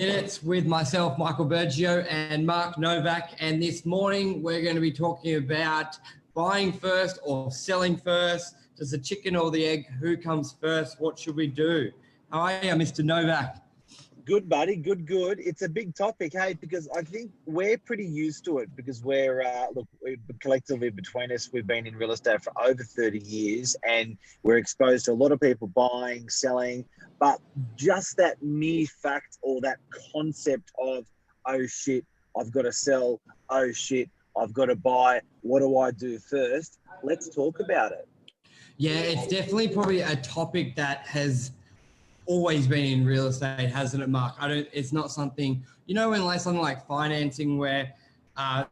Minutes with myself, MICHAEL BURGIO and Mark Novak. And this morning we're going to be talking about buying first or selling first. Does the chicken or the egg? Who comes first? What should we do? How are you, Mr. Novak? Good, buddy. Good. It's a big topic, hey, because I think we're pretty used to it because we're, collectively between us, we've been in real estate for over 30 years and we're exposed to a lot of people buying, selling, but just that mere fact or that concept of, oh shit, I've got to sell, oh shit, I've got to buy, what do I do first? Let's talk about it. Yeah, it's definitely probably a topic that has always been in real estate, hasn't it, Mark? It's not something, when like something like financing where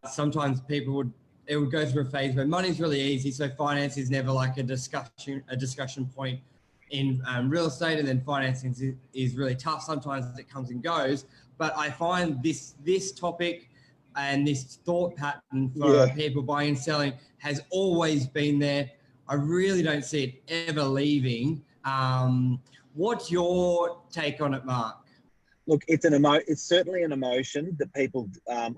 sometimes it would go through a phase where money's really easy. So finance is never like a discussion point in real estate, and then financing is really tough. Sometimes it comes and goes, but I find this topic and this thought pattern for people buying and selling has always been there. I really don't see it ever leaving. What's your take on it, Mark? Look, it's certainly an emotion that people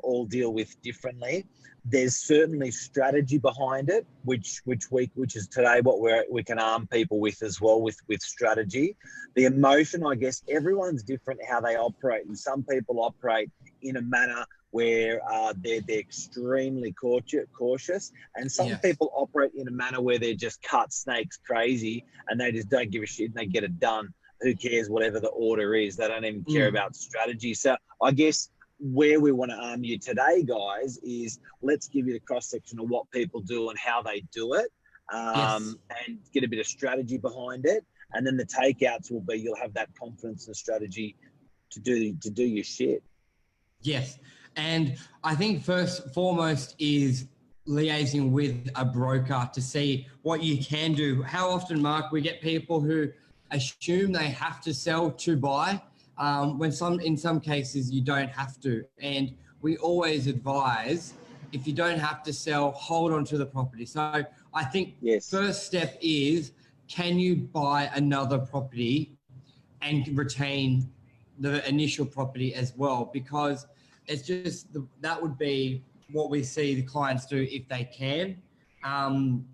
all deal with differently. There's certainly strategy behind it, which is today what we can arm people with as well, with strategy. The emotion, I guess, everyone's different how they operate, and some people operate in a manner where they're extremely cautious, and some people operate in a manner where they're just cut snakes crazy and they just don't give a shit and they get it done. Who cares whatever the order is? They don't even care about strategy. So I guess where we want to arm you today, guys, is let's give you the cross-section of what people do and how they do it, and get a bit of strategy behind it. And then the takeouts will be you'll have that confidence and strategy to do your shit. Yes. And I think first and foremost is liaising with a broker to see what you can do. How often, Mark, we get people who assume they have to sell to buy, when in some cases you don't have to. And we always advise, if you don't have to sell, hold on to the property. So I think first step is, can you buy another property and retain the initial property as well? Because it's just that would be what we see the clients do if they can. And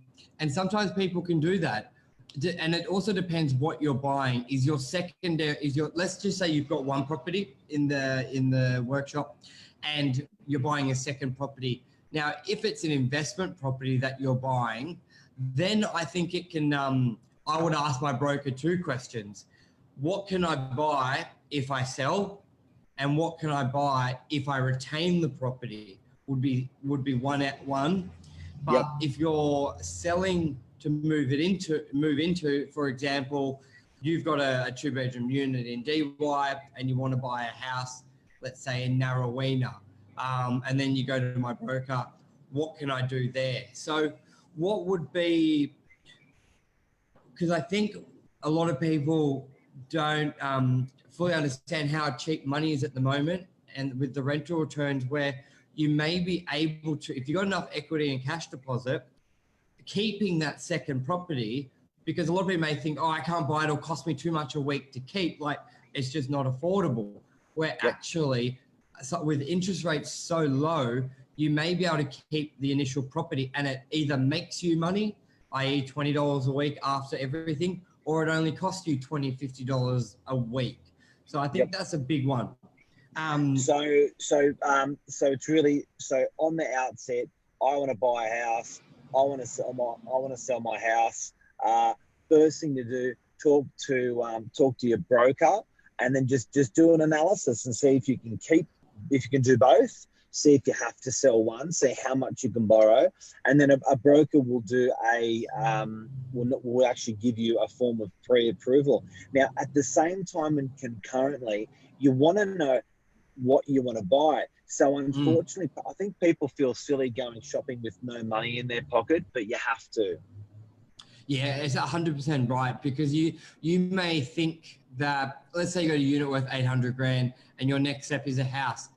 sometimes people can do that. And it also depends what you're buying. Is your secondary, let's just say you've got one property in the workshop and you're buying a second property. Now, if it's an investment property that you're buying, then I think it can, I would ask my broker two questions. What can I buy if I sell? And what can I buy if I retain the property? Would be one. But if you're selling to move into, for example, you've got a 2-bedroom unit in DY and you want to buy a house, let's say in Narrowena, and then you go to my broker, what can I do there? So what would be, because I think a lot of people don't fully understand how cheap money is at the moment, and with the rental returns where you may be able to, if you've got enough equity and cash deposit, keeping that second property, because a lot of people may think, oh, I can't buy it, it'll cost me too much a week to keep, like it's just not affordable. Where actually, with interest rates so low, you may be able to keep the initial property and it either makes you money, i.e. $20 a week after everything, or it only costs you $20, $50 a week. So I think that's a big one. So it's really, so on the outset, I want to buy a house. I want to sell my house. First thing to do, talk to your broker, and then just do an analysis and see if you can do both. See if you have to sell one. See how much you can borrow, and then a broker will do will actually give you a form of pre-approval. Now, at the same time and concurrently, you want to know what you want to buy. So unfortunately, I think people feel silly going shopping with no money in their pocket, but you have to. Yeah, it's 100% right, because you may think that, let's say you got a unit worth 800 grand and your next step is a house,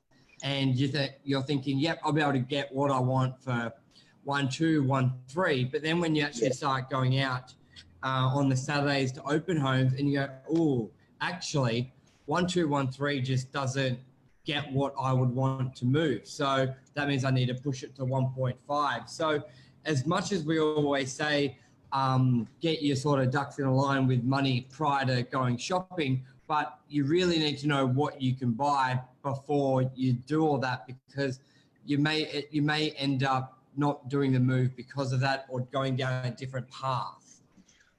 and you're thinking, yep, I'll be able to get what I want for 1.2, 1.3. But then when you actually start going out on the Saturdays to open homes and you go, oh, actually, 1213 just doesn't get what I would want to move. So that means I need to push it to 1.5. So as much as we always say, get your sort of ducks in a line with money prior to going shopping, but you really need to know what you can buy before you do all that, because you may end up not doing the move because of that, or going down a different path.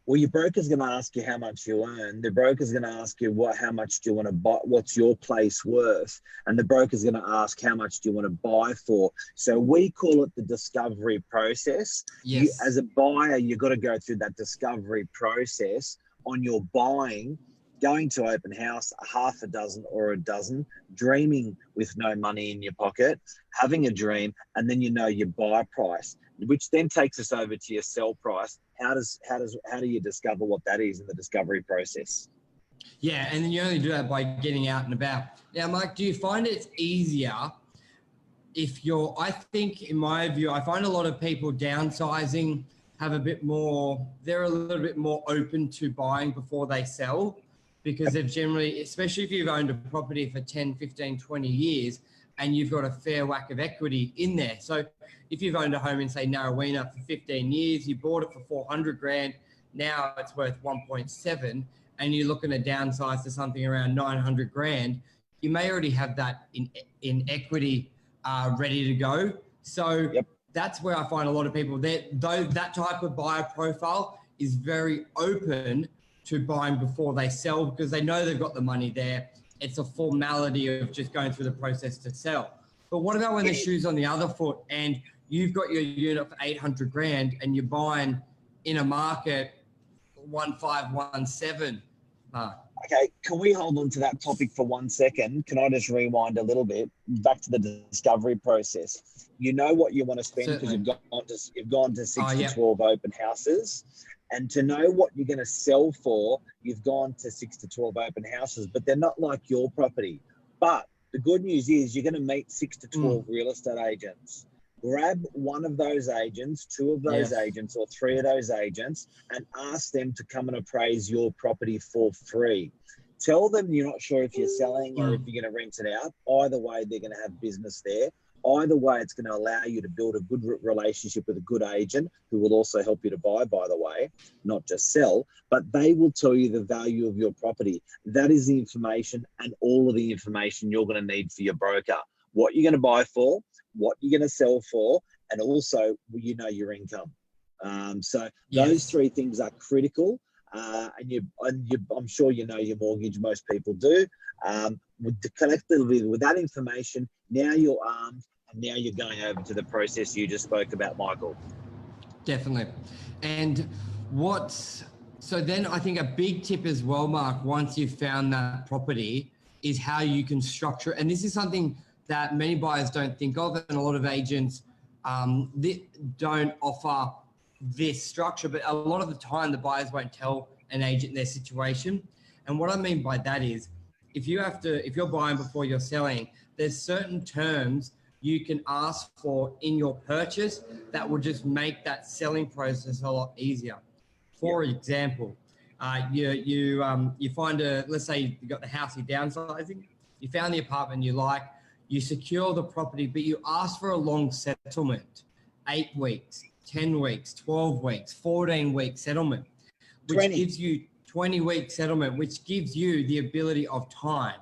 Well, your broker's going to ask you how much you earn. The broker's going to ask you how much do you want to buy, what's your place worth, and the broker's going to ask how much do you want to buy for. So we call it the discovery process. Yes. As a buyer, you've got to go through that discovery process on your buying, going to open house, half a dozen or a dozen, dreaming with no money in your pocket, having a dream, and then you know your buy price, which then takes us over to your sell price. How do you discover what that is in the discovery process? Yeah, and then you only do that by getting out and about. Now, Mike, do you find it's easier if you're, I think in my view, I find a lot of people downsizing have a bit more, they're a little bit more open to buying before they sell, because they've generally, especially if you've owned a property for 10, 15, 20 years, and you've got a fair whack of equity in there. So if you've owned a home in, say, Narrowena for 15 years, you bought it for 400 grand, now it's worth 1.7, and you're looking to downsize to something around 900 grand, you may already have that in equity ready to go. So that's where I find a lot of people, that type of buyer profile is very open to buying before they sell, because they know they've got the money there. It's a formality of just going through the process to sell. But what about when the shoe's on the other foot and you've got your unit for 800 grand and you're buying in a market 1517? Okay, can we hold on to that topic for 1 second? Can I just rewind a little bit back to the discovery process? You know what you want to spend because you've gone to 6 to 12 open houses. And to know what you're going to sell for, you've gone to 6 to 12 open houses, but they're not like your property. But the good news is you're going to meet 6 to 12 real estate agents. Grab one of those agents, two of those agents, or three of those agents, and ask them to come and appraise your property for free. Tell them you're not sure if you're selling or if you're going to rent it out. Either way, they're going to have business there. Either way, it's going to allow you to build a good relationship with a good agent who will also help you to buy, by the way, not just sell, but they will tell you the value of your property. That is the information and all of the information you're going to need for your broker. What you're going to buy for, what you're going to sell for, and also, you know, your income. So those three things are critical. I'm sure you know your mortgage, most people do. Collectively, with that information, now you're armed, and now you're going over to the process you just spoke about, Michael. Definitely. And so then I think a big tip as well, Mark, once you've found that property, is how you can structure. And this is something that many buyers don't think of, and a lot of agents don't offer this structure, but a lot of the time the buyers won't tell an agent their situation. And what I mean by that is, if you're buying before you're selling, there's certain terms you can ask for in your purchase that will just make that selling process a lot easier. For example, you find let's say you got the house you're downsizing, you found the apartment you like, you secure the property, but you ask for a long settlement, 8 weeks, 10 weeks, 12 weeks, 14-week settlement, which gives you 20-week settlement, which gives you the ability of time,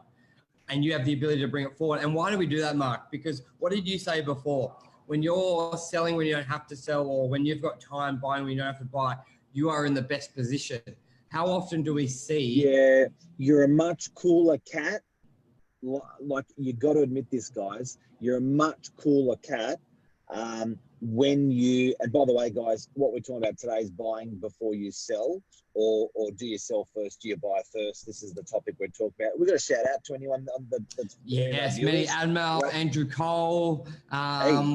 and you have the ability to bring it forward. And why do we do that, Mark? Because what did you say before? When you're selling when you don't have to sell, or when you've got time buying when you don't have to buy, you are in the best position. How often do we see? Yeah, you're a much cooler cat. Like, you got to admit this, guys. You're a much cooler cat when you, and by the way, guys, what we're talking about today is buying before you sell, or do you sell first, do you buy first? This is the topic we're talking about. We've got a shout out to anyone on yes, Matty Admiral, Andrew Cole,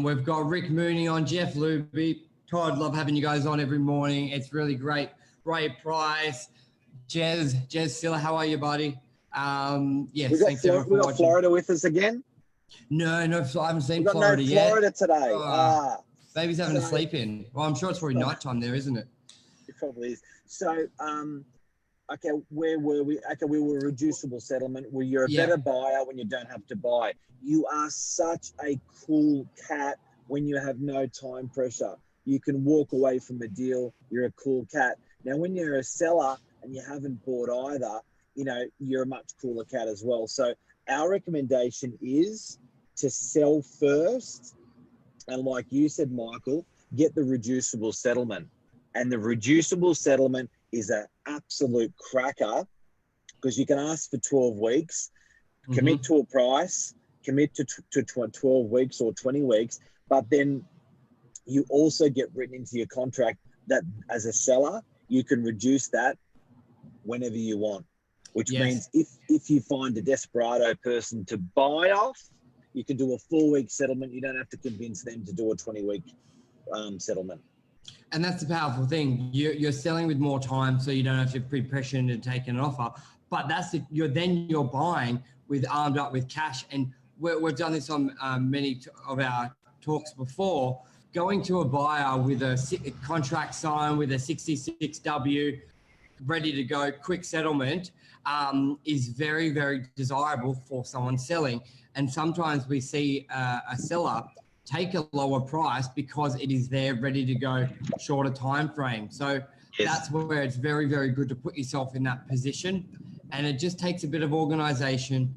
we've got Rick Mooney on, Jeff Luby, Todd, love having you guys on every morning. It's really great. Ray Price, Jez Silla, how are you, buddy? Yes, thanks everyone for watching. We got Florida with us again? No, I haven't seen Florida yet. Florida today. Baby's having a sleep in. Well, I'm sure it's probably nighttime there, isn't it? It probably is. So, okay, where were we? Okay, we were reducible settlement. Well, you're a better buyer when you don't have to buy. You are such a cool cat when you have no time pressure. You can walk away from a deal. You're a cool cat. Now, when you're a seller and you haven't bought either, you know, you're a much cooler cat as well. So our recommendation is to sell first. And like you said, Michael, get the reducible settlement. And the reducible settlement is an absolute cracker because you can ask for 12 weeks, commit to a price, commit to 12 weeks or 20 weeks, but then you also get written into your contract that as a seller, you can reduce that whenever you want, which means if you find a desperado person to buy off, you can do a 4-week settlement. You don't have to convince them to do a 20-week settlement. And that's the powerful thing. You're selling with more time, so you don't have to be pressured into taking an offer. But you're buying with armed up with cash. And we've done this on many of our talks before. Going to a buyer with a contract signed with a 66W, ready to go, quick settlement, is very, very desirable for someone selling. And sometimes we see a seller take a lower price because it is there ready to go, shorter time frame. So that's where it's very, very good to put yourself in that position. And it just takes a bit of organization,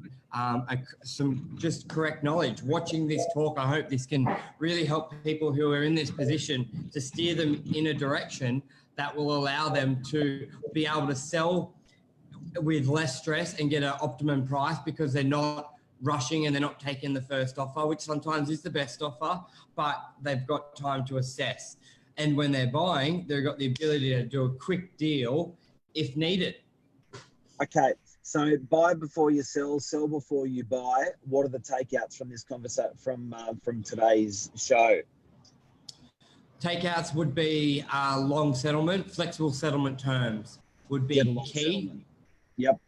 some just correct knowledge. Watching this talk, I hope this can really help people who are in this position to steer them in a direction that will allow them to be able to sell with less stress and get an optimum price because they're not rushing and they're not taking the first offer, which sometimes is the best offer, but they've got time to assess. And when they're buying, they've got the ability to do a quick deal if needed. Okay, so buy before you sell before you buy. What are the takeouts from this conversation from today's show? Takeouts would be long settlement, flexible settlement terms would be key. Settlement. Yep.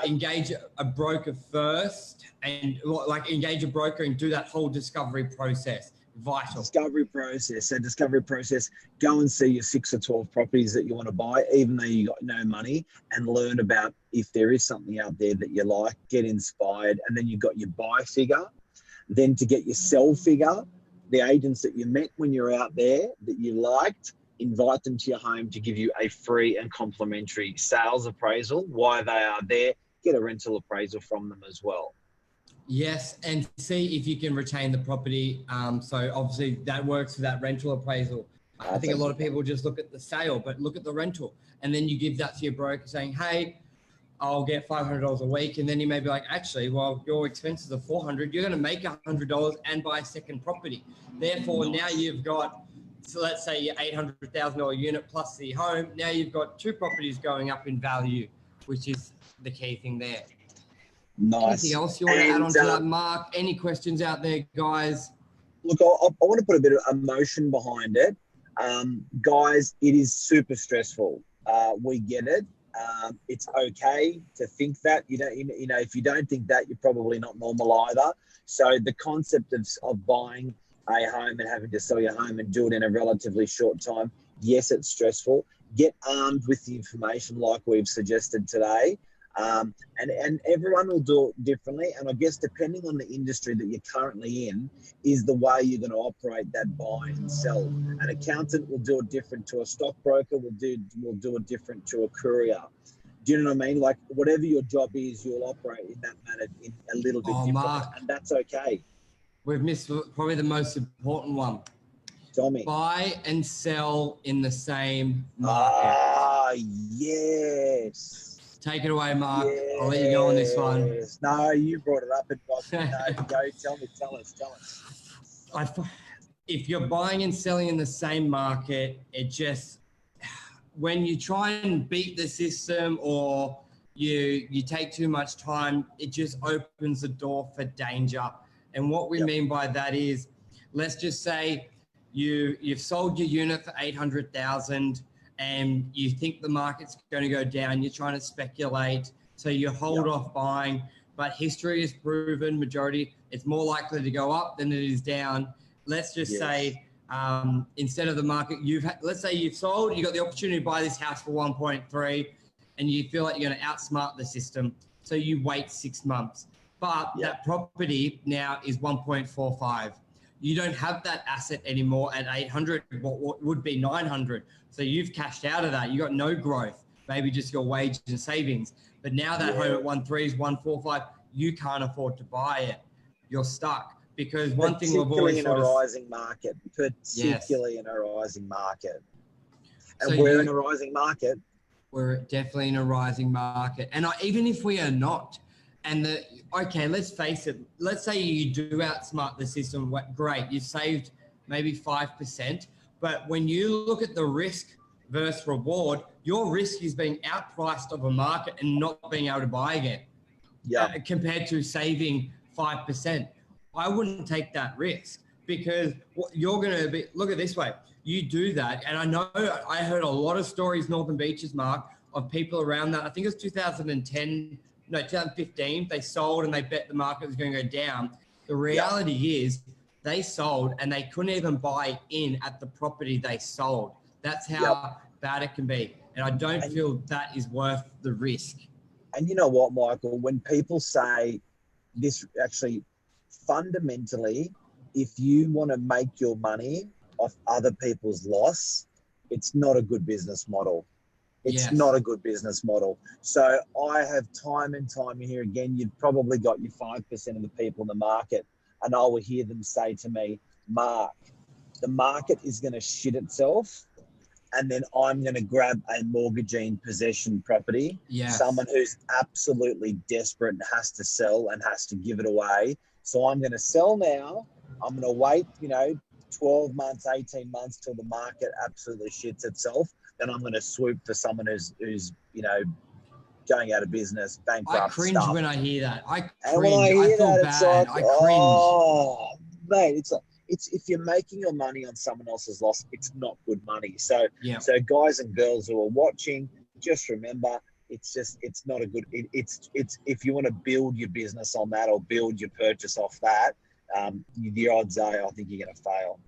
Engage a broker first and engage a broker and do that whole discovery process. Vital. Discovery process. Go and see your 6 or 12 properties that you want to buy, even though you got no money, and learn about if there is something out there that you like, get inspired. And then you've got your buy figure. Then to get your sell figure, the agents that you met when you're out there that you liked, invite them to your home to give you a free and complimentary sales appraisal. While they are there, get a rental appraisal from them as well. Yes, and see if you can retain the property. So obviously that works for that rental appraisal. I think a lot of people just look at the sale, but look at the rental. And then you give that to your broker saying, hey, I'll get $500 a week. And then you may be like, actually, well, your expenses are $400. You're going to make $100 and buy a second property. Therefore, now you've got, so let's say your $800,000 unit plus the home. Now you've got 2 properties going up in value, which is the key thing there. Nice. Anything else you want to add on to that, Mark? Any questions out there, guys? Look, I want to put a bit of emotion behind it. Guys, it is super stressful. We get it. It's okay to think that. You know, if you don't think that, you're probably not normal either. So the concept of buying a home and having to sell your home and do it in a relatively short time, yes, it's stressful. Get armed with the information like we've suggested today. And everyone will do it differently. And I guess depending on the industry that you're currently in is the way you're going to operate that buy and sell. An accountant will do it different to a stockbroker, will do it different to a courier. Do you know what I mean? Like whatever your job is, you'll operate in that manner in a little bit different. Mark, and that's okay. We've missed probably the most important one. Tell me. Buy and sell in the same market. Ah, yes. Take it away, Mark. Yes. I'll let you go on this one. No, you brought it up. Go, tell us. If you're buying and selling in the same market, it just, when you try and beat the system or you take too much time, it just opens the door for danger. And what we mean by that is, let's just say you've sold your unit for $800,000 and you think the market's going to go down. You're trying to speculate, so you hold off buying. But history has proven it's more likely to go up than it is down. Let's just say instead of the market, let's say you've sold, you got the opportunity to buy this house for 1.3. and you feel like you're going to outsmart the system. So you wait 6 months. But that property now is 1.45. You don't have that asset anymore at 800, what would be 900. So you've cashed out of that. You got no growth, maybe just your wages and savings. But now that home at 1.3 is 1.45, you can't afford to buy it. You're stuck. Because one thing we've always in a rising market, particularly in a rising market. And So we're in a rising market. We're definitely in a rising market. And even if we are not, okay, let's face it. Let's say you do outsmart the system. Great, you saved maybe 5%. But when you look at the risk versus reward, your risk is being outpriced of a market and not being able to buy again. Compared to saving 5%. I wouldn't take that risk because you're going to be, look at it this way. You do that. And I know I heard a lot of stories, Northern Beaches, Mark, of people around that. I think it was 2015, they sold and they bet the market was going to go down. The reality is they sold and they couldn't even buy in at the property they sold. That's how bad it can be. And I don't feel that is worth the risk. And you know what, Michael, when people say this, actually fundamentally, if you want to make your money off other people's loss, it's not a good business model. It's not a good business model. So I have time and time here again, you've probably got your 5% of the people in the market, and I will hear them say to me, Mark, the market is going to shit itself, and then I'm going to grab a mortgagee in possession property, someone who's absolutely desperate and has to sell and has to give it away. So I'm going to sell now. I'm going to wait, 12 months, 18 months till the market absolutely shits itself. Then I'm going to swoop for someone who's going out of business, bankrupt. I cringe when I hear that. I cringe. And when I hear feel bad. like, I cringe. Oh, mate, it's if you're making your money on someone else's loss, it's not good money. So guys and girls who are watching, just remember, it's not a good. It's if you want to build your business on that or build your purchase off that, the odds are I think you're going to fail.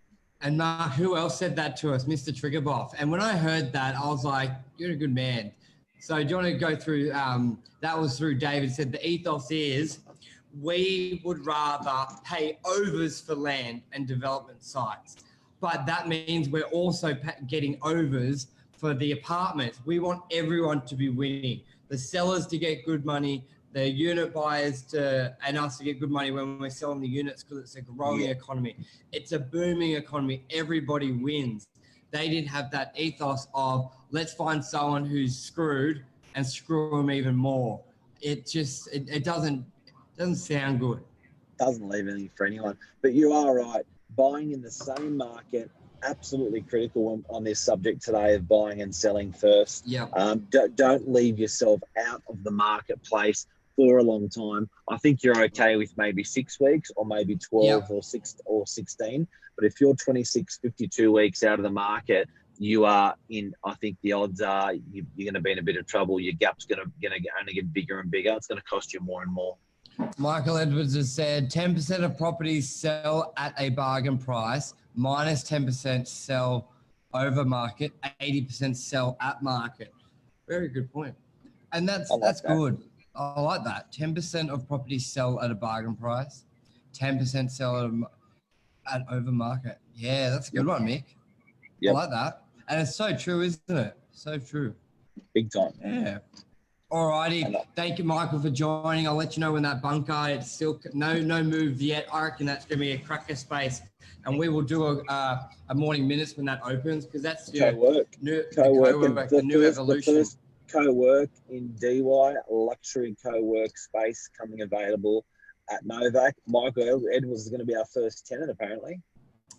And Mark, who else said that to us? Mr. Triggerboff. And when I heard that, I was like, you're a good man. So do you want to go through, that was through David said, the ethos is we would rather pay overs for land and development sites. But that means we're also getting overs for the apartments. We want everyone to be winning. The sellers to get good money, the unit buyers and us to get good money when we're selling the units because it's a growing economy. It's a booming economy. Everybody wins. They didn't have that ethos of let's find someone who's screwed and screw them even more. It doesn't sound good. Doesn't leave anything for anyone. But you are right. Buying in the same market, absolutely critical on this subject today of buying and selling first. Don't leave yourself out of the marketplace for a long time. I think you're okay with maybe 6 weeks or maybe 12 or 16. But if you're 26, 52 weeks out of the market, you are in, I think the odds are you're going to be in a bit of trouble. Your gap's going to only get bigger and bigger. It's going to cost you more and more. Michael Edwards has said 10% of properties sell at a bargain price, minus 10% sell over market, 80% sell at market. Very good point. And that's good. I like that. 10% of properties sell at a bargain price, 10% sell at over market. Yeah, that's a good one, Mick. I like that. And it's so true, isn't it? So true. Big time. Yeah. All righty. Thank you, Michael, for joining. I'll let you know when that bunker, it's still no move yet. I reckon that's going to be a cracker space. And we will do a morning minutes when that opens because that's co-work. The new evolution. The first co-work in DY, luxury co-work space coming available at Novak. Michael Edwards is going to be our first tenant, apparently.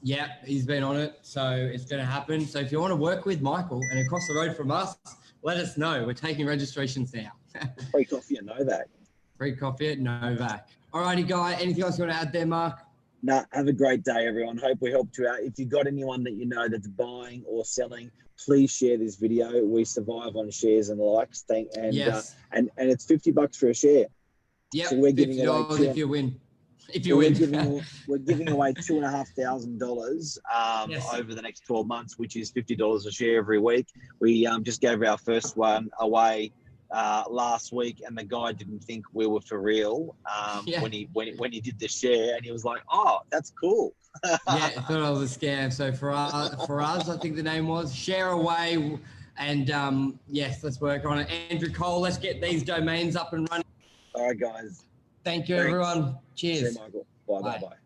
Yeah, he's been on it. So it's going to happen. So if you want to work with Michael and across the road from us, let us know. We're taking registrations now. Free coffee at Novak. Free coffee at Novak. All righty, Guy. Anything else you want to add there, Mark? No, have a great day, everyone. Hope we helped you out. If you've got anyone that you know that's buying or selling, please share this video. We survive on shares and likes. And it's $50 for a share. Yeah, so we're giving away if you win. We're giving away $2,500 over the next 12 months, which is $50 a share every week. We just gave our first one away last week, and the guy didn't think we were for real when he did the share, and he was like, "Oh, that's cool." Yeah, I thought it was a scam. So for us, I think the name was Share Away, and yes, let's work on it. Andrew Cole, let's get these domains up and running. All right, guys. Thank you, Thanks. everyone. Cheers. See you, Michael. Bye.